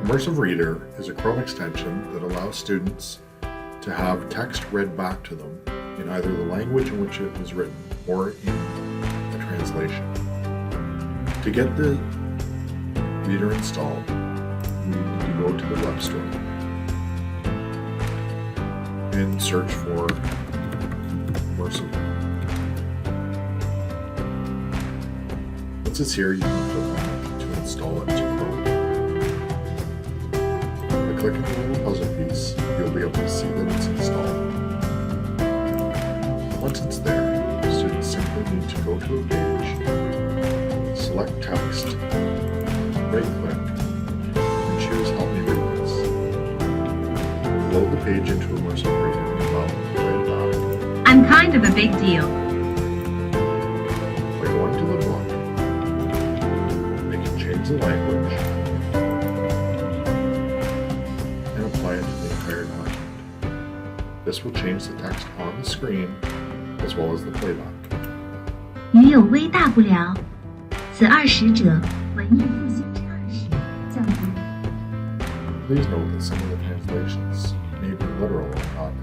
Immersive Reader is a Chrome extension that allows students to have text read back to them in either the language in which it was written or in a translation. To get the reader installed, we need to go to the web store and search for Immersive Reader. Once it's here, you can click on it to install it to Chrome. By clicking the little puzzle piece, you'll be able to see that it's installed. Once it's there, students simply need to go to a page, select text, right-click, and choose Help Me Read This. Load the page into Immersive Reader and allow it to play it back. I'm kind of a big deal. By going to the book, they can change the language and apply it to the entire document. This will change the text on the screen as well as the playback. 语有微大不了，此二使者，文艺复兴之二使，降低。 Please note that some of the translations may be literal or not